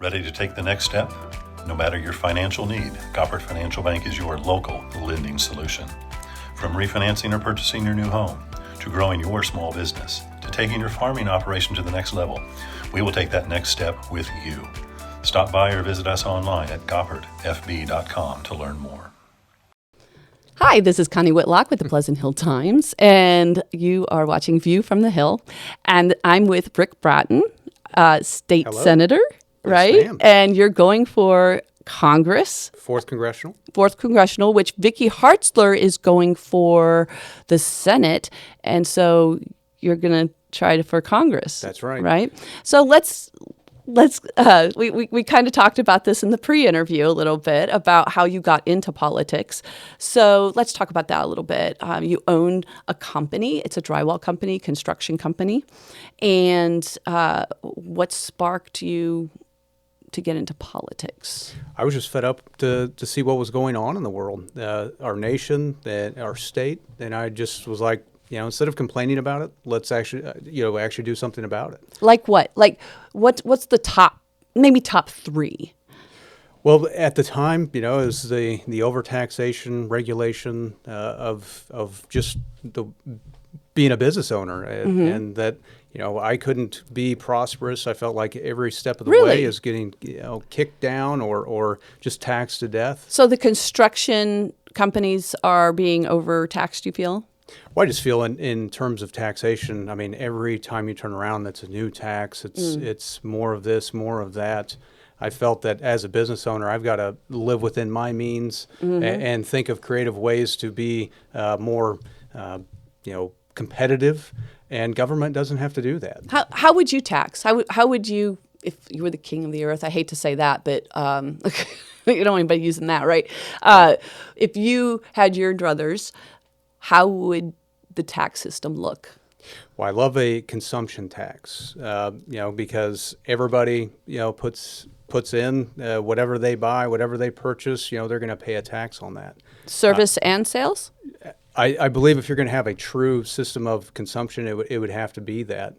Ready to take the next step? No matter your financial need, Goppert Financial Bank is your local lending solution. From refinancing or purchasing your new home, to growing your small business, to taking your farming operation to the next level, we will take that next step with you. Stop by or visit us online at goppertfb.com to learn more. Hi, this is Connie Whitlock with the Pleasant Hill Times, and you are watching View from the Hill. And I'm with Rick Brattin, state Hello. Senator, right? Yes, ma'am. And you're going for Congress. 4th Congressional. 4th Congressional, which Vicky Hartzler is going for the Senate. And so you're going to try for Congress. That's right. Right? So let's we kind of talked about this in the pre-interview a little bit about how you got into politics. So let's talk about that a little bit. You own a company. It's a drywall company, construction company. And what sparked you to get into politics? I was just fed up to see what was going on in the world, our nation, our state. And I just was like, instead of complaining about it, let's actually do something about it. Like what? Like what's the top 3? Well, at the time, it was the overtaxation regulation of just being a business owner, and that I couldn't be prosperous. I felt like every step of the way is getting kicked down or just taxed to death. So the construction companies are being overtaxed, you feel? Well, I just feel in terms of taxation, I mean, every time you turn around, that's a new tax. It's more of this, more of that. I felt that as a business owner, I've got to live within my means and think of creative ways to be more, competitive. And government doesn't have to do that. How would you tax? How would you, if you were the king of the earth? I hate to say that, but you don't want anybody using that, right? If you had your druthers, how would the tax system look? Well, I love a consumption tax, because everybody, puts in whatever they buy, whatever they purchase, they're going to pay a tax on that. Service and sales? I believe if you're going to have a true system of consumption, it would have to be that.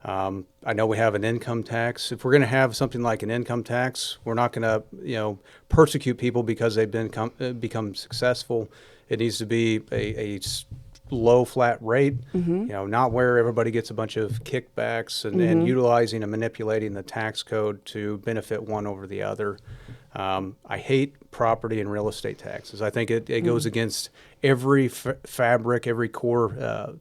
I know we have an income tax. If we're going to have something like an income tax, we're not going to, persecute people because they've become successful. It needs to be a low flat rate, not where everybody gets a bunch of kickbacks and utilizing and manipulating the tax code to benefit one over the other. I hate property and real estate taxes. I think it goes against every fabric, every core,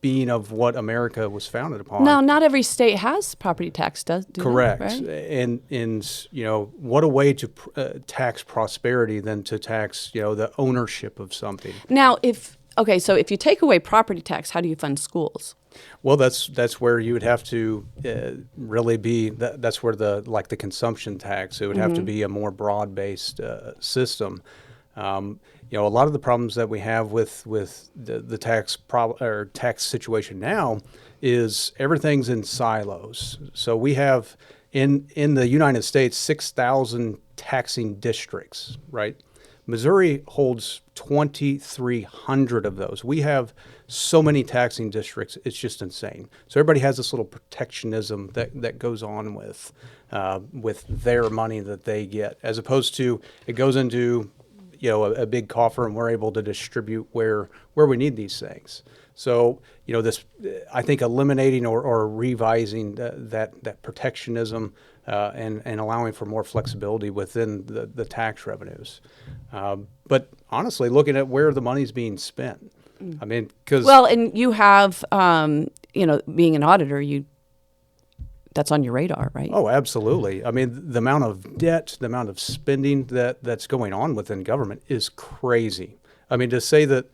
being of what America was founded upon. No, not every state has property tax, do Correct. they, right? And what a way to tax prosperity than to tax, the ownership of something. Now, so if you take away property tax, how do you fund schools? Well, that's where you would have to really be. That's where the consumption tax. It would have to be a more broad-based system. A lot of the problems that we have with the tax situation now is everything's in silos. So we have in the United States 6,000 taxing districts, right? Missouri holds 2,300 of those. We have so many taxing districts, it's just insane. So everybody has this little protectionism that goes on with their money that they get, as opposed to it goes into a big coffer and we're able to distribute where we need these things. So this, I think, eliminating or revising that protectionism and allowing for more flexibility within the tax revenues. But honestly, looking at where the money's being spent, I mean, because and you have, being an auditor, that's on your radar, right? Oh, absolutely. I mean, the amount of debt, the amount of spending that's going on within government is crazy. I mean, to say that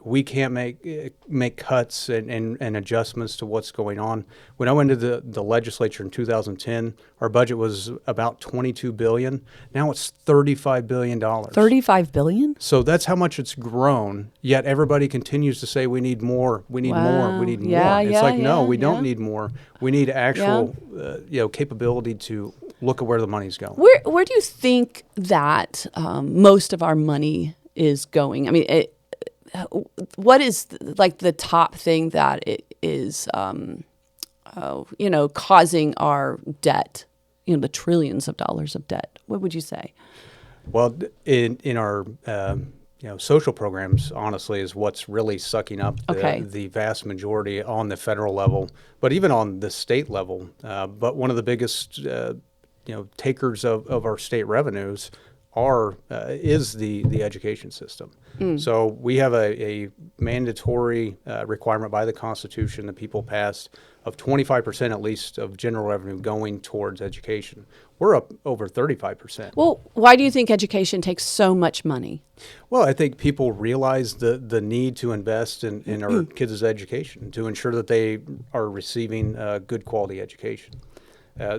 we can't make cuts and adjustments to what's going on. When I went to the legislature in 2010, our budget was about $22 billion. Now it's $35 billion. $35 billion? So that's how much it's grown. Yet everybody continues to say we need more. We need more. We need more. It's like no, we don't need more. We need actual capability to look at where the money's going. Where do you think that most of our money is going? I mean, what is the top thing that it is, causing our debt, the trillions of dollars of debt? What would you say? Well, in our social programs, honestly, is what's really sucking up the vast majority on the federal level, but even on the state level. But one of the biggest takers of our state revenues is the education system. So we have a mandatory requirement by the Constitution that people passed of 25% at least of general revenue going towards education. We're up over 35%. Well, why do you think education takes so much money? Well, I think people realize the need to invest in our kids' education to ensure that they are receiving good quality education.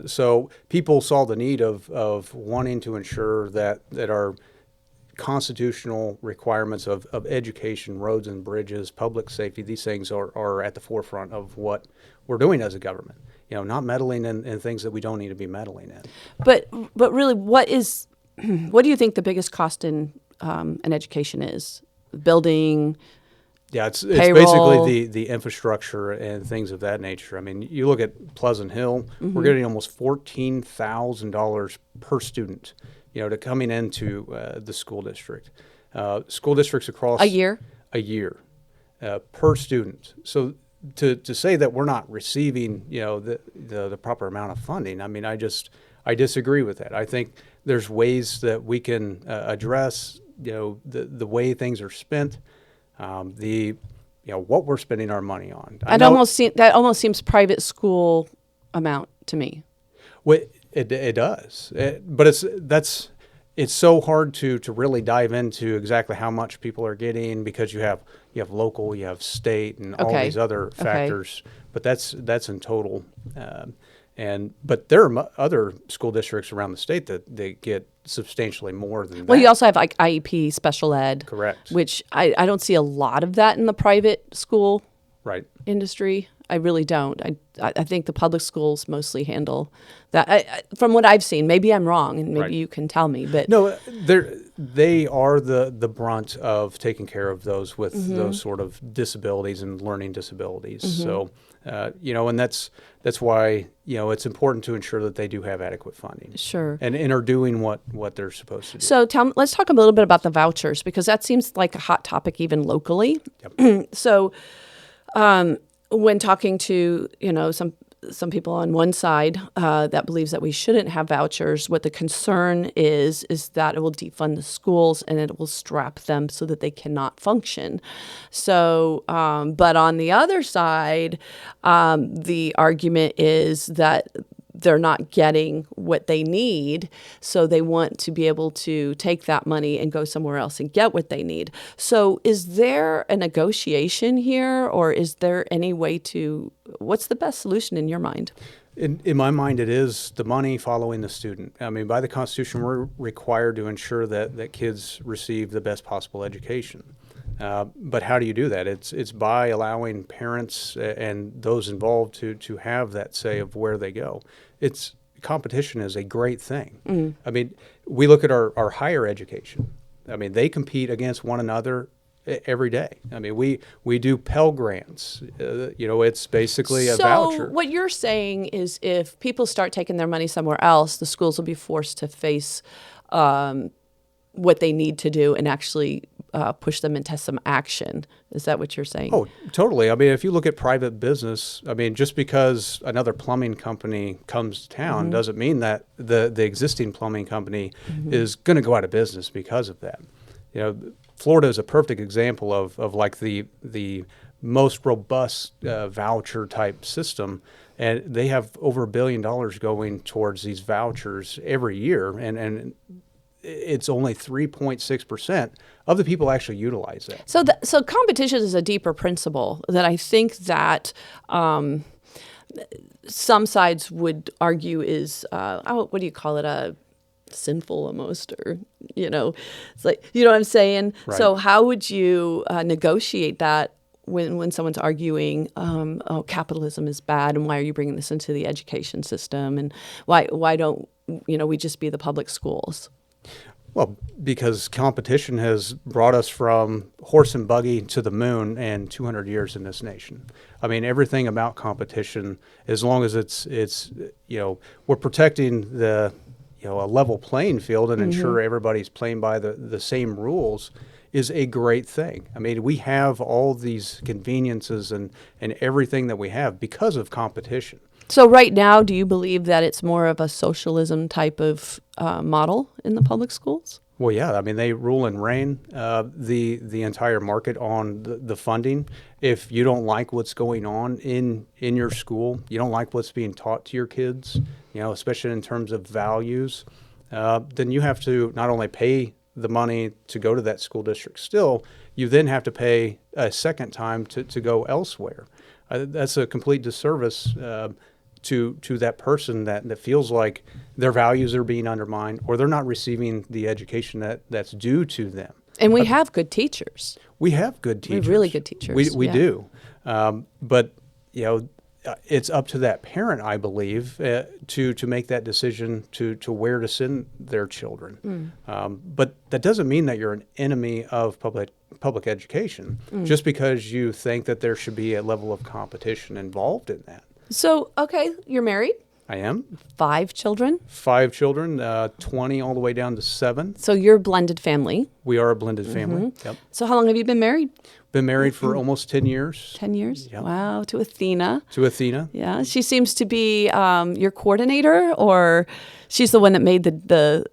So people saw the need of wanting to ensure that our constitutional requirements of education, roads and bridges, public safety, these things are at the forefront of what we're doing as a government. Not meddling in things that we don't need to be meddling in. But really, what do you think the biggest cost in an education is? Building. Yeah, it's payroll. basically the infrastructure and things of that nature. I mean, you look at Pleasant Hill, we're getting almost $14,000 per student, to coming into the school district. School districts across A year per student. So to say that we're not receiving, the proper amount of funding, I mean, I disagree with that. I think there's ways that we can address, the way things are spent. What we're spending our money on. That almost seems private school amount to me. Well, it does, but it's so hard to really dive into exactly how much people are getting because you have local, you have state, and all these other factors. But that's in total. But there are other school districts around the state that they get substantially more than that. Well, you also have like IEP, special ed. Correct. Which I don't see a lot of that in the private school industry. I really don't. I think the public schools mostly handle that. From what I've seen, maybe I'm wrong, and maybe you can tell me. But no, they are the brunt of taking care of those with those sort of disabilities and learning disabilities. So, and that's why it's important to ensure that they do have adequate funding. Sure. And are doing what they're supposed to do. So let's talk a little bit about the vouchers, because that seems like a hot topic even locally. Yep. So. When talking to some people on one side that believes that we shouldn't have vouchers, what the concern is that it will defund the schools and it will strap them so that they cannot function. So, but on the other side, the argument is that they're not getting what they need, so they want to be able to take that money and go somewhere else and get what they need. So is there a negotiation here, or is there any way what's the best solution in your mind? In my mind, it is the money following the student. I mean, by the Constitution, we're required to ensure that kids receive the best possible education. But how do you do that? It's by allowing parents and those involved to have that say of where they go. Competition is a great thing. Mm. I mean, we look at our higher education. I mean, they compete against one another every day. I mean, we do Pell Grants. It's basically a voucher. So what you're saying is if people start taking their money somewhere else, the schools will be forced to face what they need to do and actually push them into some action. Is that what you're saying? Oh, totally. I mean, if you look at private business, I mean, just because another plumbing company comes to town doesn't mean that the existing plumbing company is going to go out of business because of that. Florida is a perfect example of like the most robust voucher type system. And they have over $1 billion going towards these vouchers every year. And it's only 3.6% of the people actually utilize that. So competition is a deeper principle that I think that some sides would argue is, what do you call it, sinful almost, or, it's like, you know what I'm saying? Right. So how would you negotiate that when someone's arguing, capitalism is bad, and why are you bringing this into the education system, and why don't we just be the public schools? Well, because competition has brought us from horse and buggy to the moon in 200 years in this nation. I mean, everything about competition, as long as it's we're protecting the a level playing field and ensure everybody's playing by the same rules, is a great thing. I mean, we have all these conveniences and everything that we have because of competition. So right now, do you believe that it's more of a socialism type of model in the public schools? Well, yeah. I mean, they rule and reign the entire market on the funding. If you don't like what's going on in your school, you don't like what's being taught to your kids, especially in terms of values, then you have to not only pay the money to go to that school district still, you then have to pay a second time to go elsewhere. That's a complete disservice to that person that feels like their values are being undermined or they're not receiving the education that's due to them. And we have good teachers. We have good teachers. We have really good teachers. We do. But, it's up to that parent, I believe, to make that decision to where to send their children. But that doesn't mean that you're an enemy of public education just because you think that there should be a level of competition involved in that. So, okay, you're married, I am. 5 children. 5 children, 20 all the way down to 7. So you're a blended family. We are a blended family. Yep. So how long have you been married? Been married for almost 10 years. 10 years? Yep. Wow, to Athena. To Athena. Yeah, she seems to be your coordinator, or she's the one that made the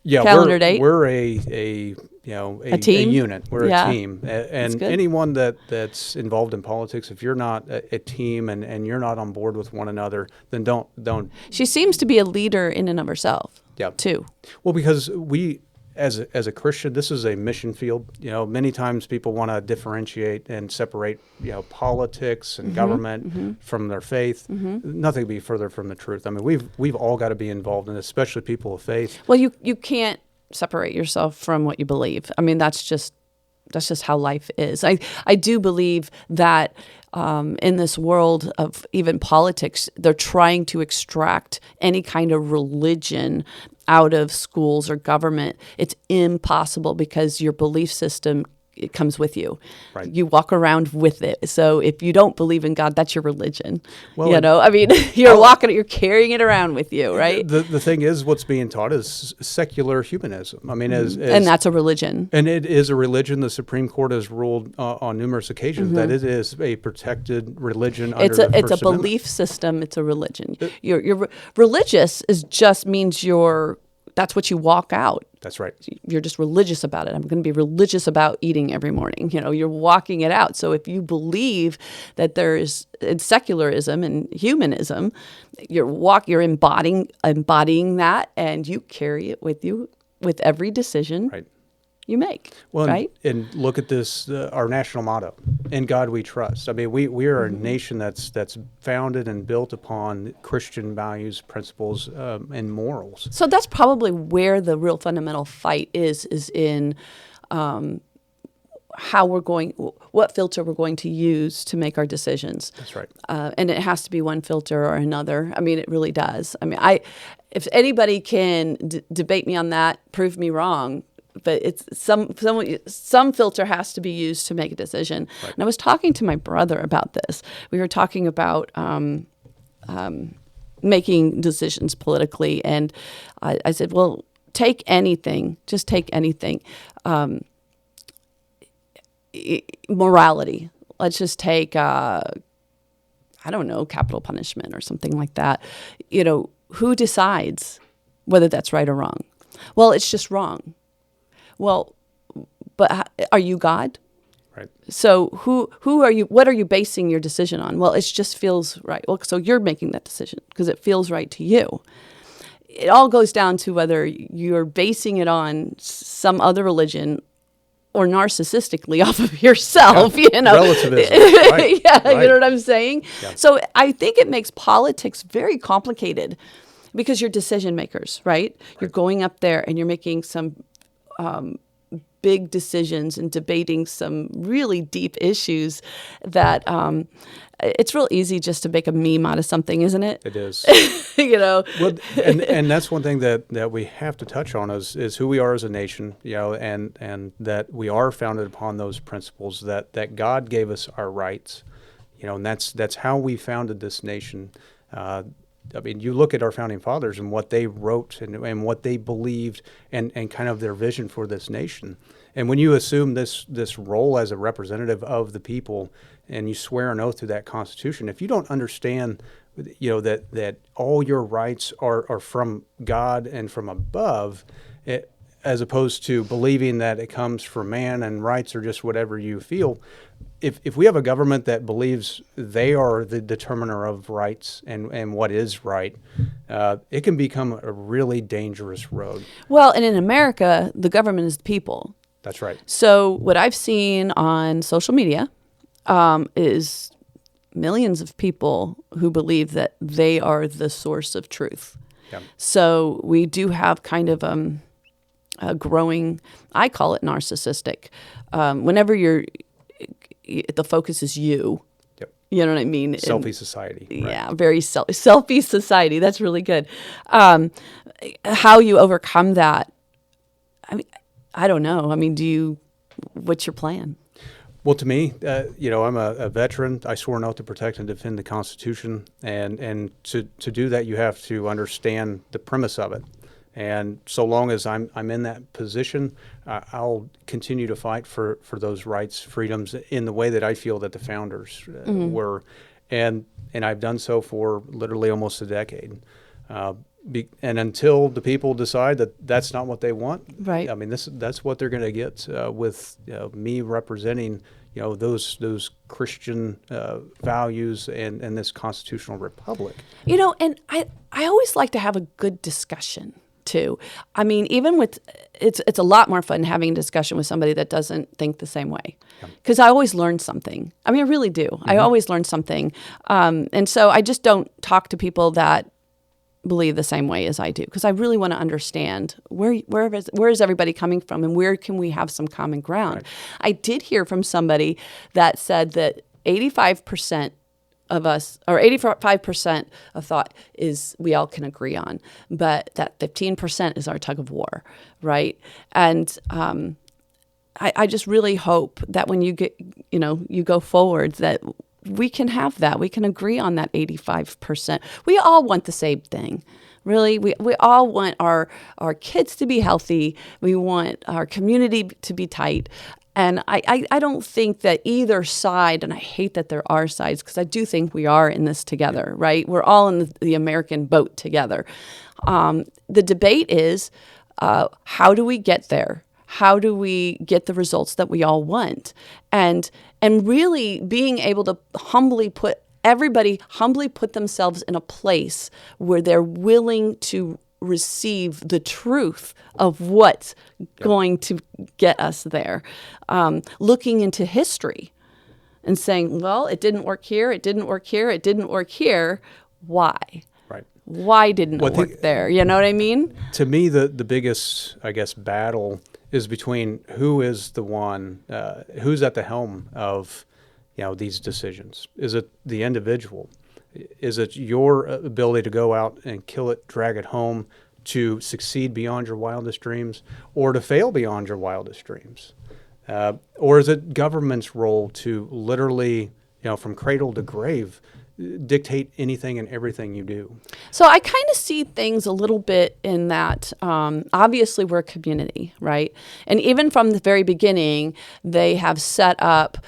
calendar date. We're a team? a unit. We're Yeah. a team, and good. anyone that's involved in politics, if you're not a team and you're not on board with one another, then don't. She seems to be a leader in and of herself. Yeah. Too. Well, because we, as a Christian, this is a mission field. Many times people want to differentiate and separate, politics and government from their faith. Nothing could be further from the truth. I mean, we've all got to be involved, and especially people of faith. Well, you can't separate yourself from what you believe. I mean, that's just how life is. I do believe that in this world of even politics, they're trying to extract any kind of religion out of schools or government. It's impossible because your belief system, it comes with you. Right. You walk around with it. So if you don't believe in God, that's your religion. Well, you're carrying it around with you, right? The thing is, what's being taught is secular humanism. I mean, and that's a religion. And it is a religion. The Supreme Court has ruled on numerous occasions that it is a protected religion. It's a belief system. It's a religion. You're religious means that's what you walk out. That's right. You're just religious about it. I'm going to be religious about eating every morning. You're walking it out. So if you believe that there is secularism and humanism, you're embodying that, and you carry it with you with every decision you make. Well, right? And look at this, our national motto: "In God we trust." I mean, we are a nation that's founded and built upon Christian values, principles, and morals. So that's probably where the real fundamental fight is in what filter we're going to use to make our decisions. That's right. And it has to be one filter or another. I mean, it really does. I mean, if anybody can debate me on that, prove me wrong. But it's some filter has to be used to make a decision. Right. And I was talking to my brother about this. We were talking about making decisions politically, and I said, well, take anything. Just take anything. Morality. Let's just take, capital punishment or something like that. Who decides whether that's right or wrong? Well, it's just wrong. Well, but are you God? Right. So who are you? What are you basing your decision on? Well, it just feels right. Well, so you're making that decision because it feels right to you. It all goes down to whether you're basing it on some other religion or narcissistically off of yourself, Relativism. Right. Right. You know what I'm saying? Yeah. So I think it makes politics very complicated because you're decision makers, right? You're going up there and you're making some big decisions and debating some really deep issues that it's real easy just to make a meme out of something, isn't it? It is. Well, and that's one thing that we have to touch on is who we are as a nation, and that we are founded upon those principles that God gave us our rights, and that's how we founded this nation. You look at our founding fathers and what they wrote and what they believed and kind of their vision for this nation. And when you assume this role as a representative of the people and you swear an oath to that Constitution, if you don't understand, that all your rights are from God and from above, as opposed to believing that it comes from man and rights are just whatever you feel. If we have a government that believes they are the determiner of rights and what is right, it can become a really dangerous road. Well, and in America, the government is the people. That's right. So what I've seen on social media is millions of people who believe that they are the source of truth. Yeah. So we do have kind of a growing, I call it narcissistic. Whenever the focus is you. Yep. You know what I mean? Selfie society. Right. Yeah, very selfie society. That's really good. How you overcome that? I mean, I don't know. I mean, what's your plan? Well, to me, I'm a veteran. I swore an oath to protect and defend the Constitution, and to do that, you have to understand the premise of it. And so long as I'm in that position, I'll continue to fight for those rights, freedoms in the way that I feel that the founders were, and I've done so for literally almost a decade. And until the people decide that that's not what they want, right? I mean, that's what they're going to get with me representing, those Christian values and this constitutional republic. And I always like to have a good discussion too. I mean, even with it's a lot more fun having a discussion with somebody that doesn't think the same way, because I always learn something. I mean, I really do. Mm-hmm. I always learn something, and so I just don't talk to people that believe the same way as I do, because I really want to understand where is everybody coming from and where can we have some common ground. Right. I did hear from somebody that said that 85% of us, or 85% of thought is we all can agree on, but that 15% is our tug of war, right? And I just really hope that when you go forward, that we can have that. We can agree on that 85%. We all want the same thing. Really, we all want our kids to be healthy. We want our community to be tight. And I don't think that either side, and I hate that there are sides, because I do think we are in this together, right? We're all in the American boat together. The debate is, how do we get there? How do we get the results that we all want? And really being able to humbly put themselves in a place where they're willing to receive the truth of what's going to get us there. Looking into history and saying, well, it didn't work here, it didn't work here, it didn't work here. Why? Right. Why didn't it work there? You know what I mean? To me, the biggest, I guess, battle is between who is the one, who's at the helm of, these decisions. Is it the individual? Is it your ability to go out and kill it, drag it home, to succeed beyond your wildest dreams, or to fail beyond your wildest dreams? Or is it government's role to literally, from cradle to grave, dictate anything and everything you do? So I kind of see things a little bit in that, obviously we're a community, right? And even from the very beginning, they have set up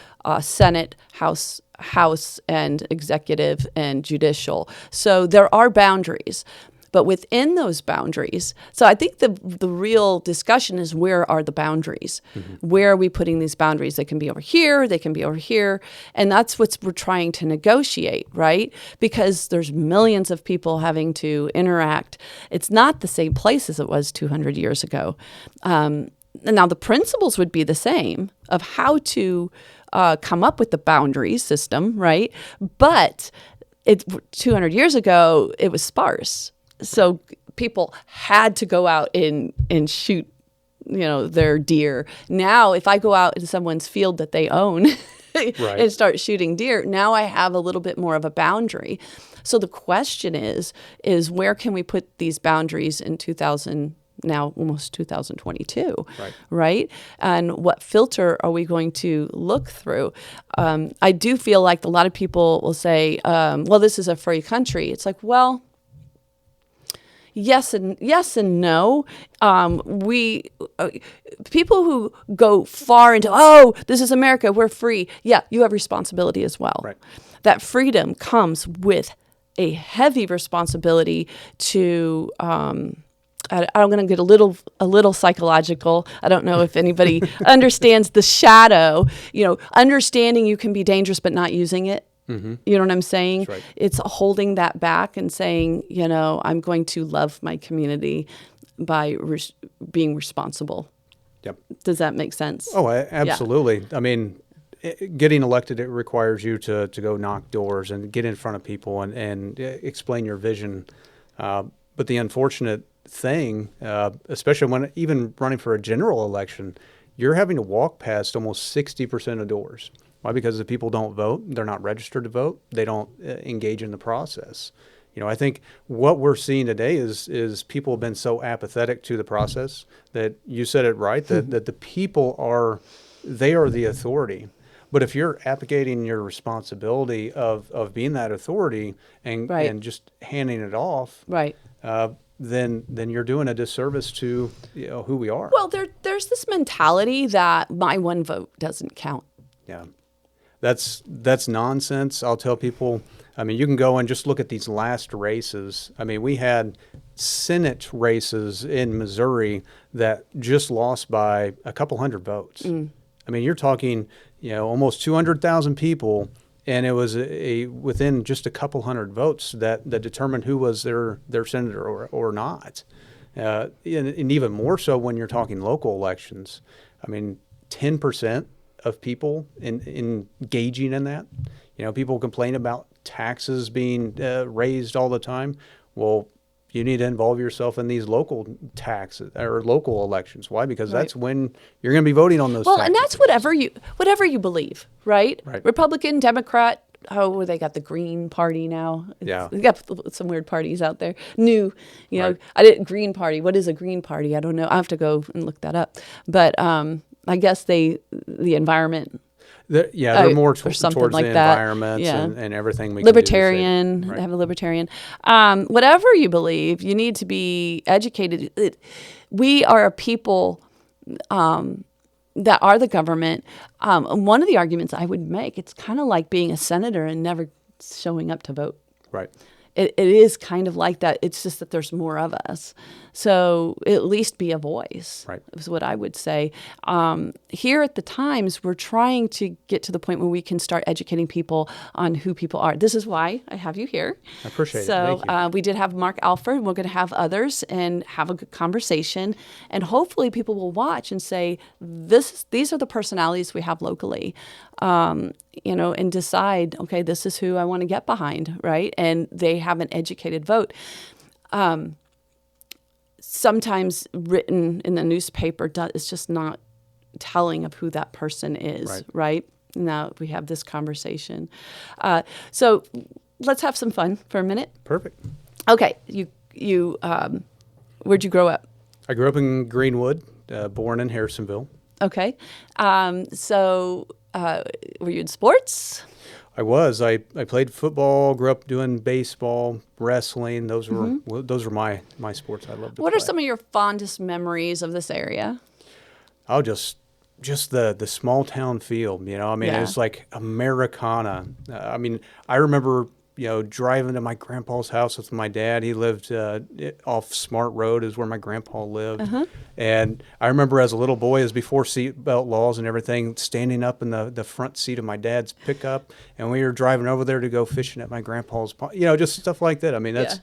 Senate, House, and executive and judicial. So there are boundaries. But within those boundaries, so I think the real discussion is, where are the boundaries? Mm-hmm. Where are we putting these boundaries? They can be over here, they can be over here. And that's what we're trying to negotiate, right? Because there's millions of people having to interact. It's not the same place as it was 200 years ago. Now, the principles would be the same of how to come up with the boundary system, right? But 200 years ago, it was sparse. So people had to go out and shoot their deer. Now, if I go out into someone's field that they own and start shooting deer, now I have a little bit more of a boundary. So the question is where can we put these boundaries in now almost 2022, right? And what filter are we going to look through? I do feel like a lot of people will say, well, this is a free country. It's like, well, yes and no. People who go far into, oh, this is America, we're free. Yeah, you have responsibility as well. Right. That freedom comes with a heavy responsibility to. I'm going to get a little psychological. I don't know if anybody understands the shadow. Understanding you can be dangerous but not using it. Mm-hmm. You know what I'm saying? That's right. It's holding that back and saying, I'm going to love my community by being responsible. Yep. Does that make sense? Oh, absolutely. Yeah. I mean, getting elected, it requires you to go knock doors and get in front of people and explain your vision. But the unfortunate thing, especially when even running for a general election, you're having to walk past almost 60% of doors. Why? Because the people don't vote. They're not registered to vote. They don't engage in the process. I think what we're seeing today is people have been so apathetic to the process that you said it right, that the people are the authority. But if you're abdicating your responsibility of being that authority and just handing it off, then you're doing a disservice to who we are. Well, there's this mentality that my one vote doesn't count. Yeah, that's nonsense. I'll tell people. I mean, you can go and just look at these last races. I mean, we had Senate races in Missouri that just lost by a couple hundred votes. I mean, you're talking almost 200,000 people. And it was within just a couple hundred votes that determined who was their senator or not. And even more so when you're talking local elections. I mean, 10% of people engaging in that. People complain about taxes being raised all the time. Well, you need to involve yourself in these local taxes or local elections. Why? Because that's when you're going to be voting on those taxes. And that's whatever you believe, right? Republican, Democrat. Oh, they got the Green Party now. Yeah. They got some weird parties out there. I didn't Green Party. What is a Green Party? I don't know. I have to go and look that up. But I guess the environment. They're more towards like the environment and everything we libertarian. can do. They have a libertarian. Whatever you believe, you need to be educated. We are a people that are the government. One of the arguments I would make, it's kind of like being a senator and never showing up to vote. Right. It is kind of like that. It's just that there's more of us. So at least be a voice, right, is what I would say. Here at the Times, we're trying to get to the point where we can start educating people on who people are. This is why I have you here. I appreciate it. So Thank you. We did have Mark Alford. We're going to have others and have a good conversation. And hopefully people will watch and say, these are the personalities we have locally. And decide, okay, this is who I want to get behind, right? And they have an educated vote. Sometimes written in the newspaper is just not telling of who that person is, right? Now we have this conversation. So let's have some fun for a minute. Perfect. Okay, you where'd you grow up? I grew up in Greenwood, born in Harrisonville. Okay, so were you in sports? I was. I played football. Grew up doing baseball, wrestling. Those were my sports I loved to play. What are some of your fondest memories of this area? Oh, just the small town feel. It's like Americana. I remember driving to my grandpa's house with my dad. He lived off Smart Road is where my grandpa lived. Uh-huh. And I remember as a little boy, as before seatbelt laws and everything, standing up in the front seat of my dad's pickup. And we were driving over there to go fishing at my grandpa's pond. Just stuff like that.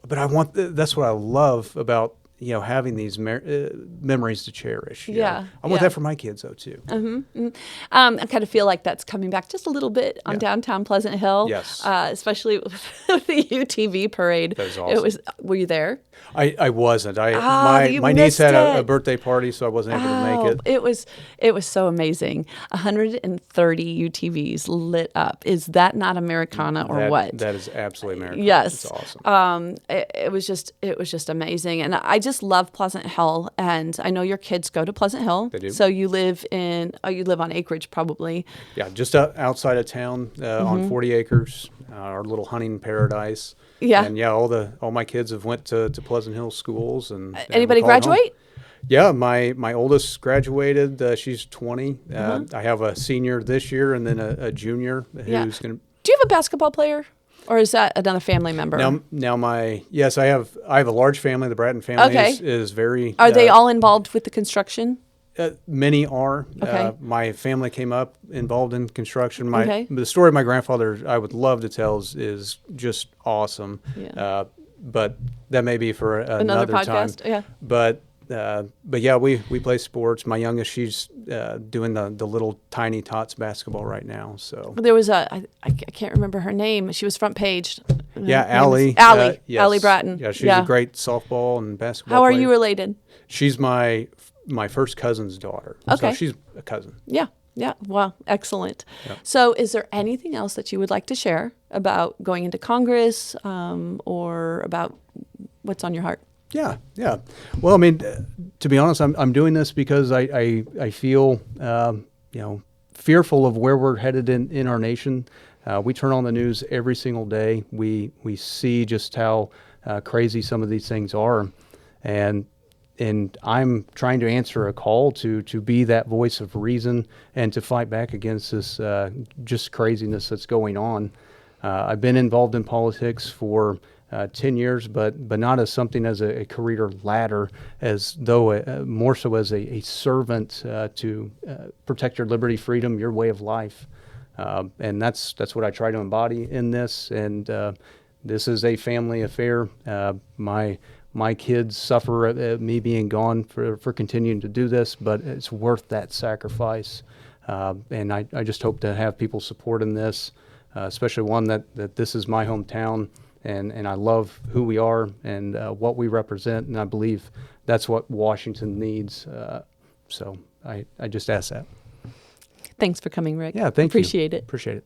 But that's what I love about, having these memories to cherish. Yeah, I want yeah. that for my kids though too. I kind of feel like that's coming back just a little bit on downtown Pleasant Hill. Yes. Especially with the UTV parade. That was awesome. Were you there? I wasn't. You My niece missed had a it. birthday party, so I wasn't able to make it. It was so amazing. 130 UTVs lit up. Is that not Americana or what? That is absolutely American. Yes. It's awesome. It was just amazing. And I just love Pleasant Hill. And I know your kids go to Pleasant Hill. They do. So you live on acreage probably. Yeah, just outside of town on 40 acres, our little hunting paradise. Yeah. And all my kids have went to Pleasant Hill schools. And Anybody we call it home. graduate? Yeah, my oldest graduated. She's 20. I have a senior this year and then a junior who's going to. Do you have a basketball player? Or is that another family member? Yes, I have a large family. The Brattin family is very. Are they all involved with the construction? Many are. Okay. My family came up involved in construction. Okay. The story of my grandfather I would love to tell is just awesome. Yeah. But that may be for Another podcast. Time. Yeah. But yeah, we play sports. My youngest, she's doing the little tiny tots basketball right now. So There was I can't remember her name. She was front page. yeah, Allie. Yes. Allie Brattin. Yeah, she's a great softball and basketball How are player. you related? She's my first cousin's daughter. Okay. So she's a cousin. Yeah. Yeah. Well, excellent. Yep. So is there anything else that you would like to share about going into Congress or about what's on your heart? Yeah. Well, I mean, to be honest, I'm doing this because I feel fearful of where we're headed in our nation. We turn on the news every single day. We see just how crazy some of these things are, and I'm trying to answer a call to be that voice of reason and to fight back against this just craziness that's going on. I've been involved in politics for 10 years, but not as something as a career ladder, as though more so as a servant to protect your liberty, freedom, your way of life. And that's what I try to embody in this. And this is a family affair. My kids suffer at me being gone for continuing to do this, but it's worth that sacrifice. And I just hope to have people support in this, especially one that this is my hometown. And I love who we are and what we represent, and I believe that's what Washington needs. So I just ask that. Thanks for coming, Rick. Yeah, thank you. Appreciate it. Appreciate it.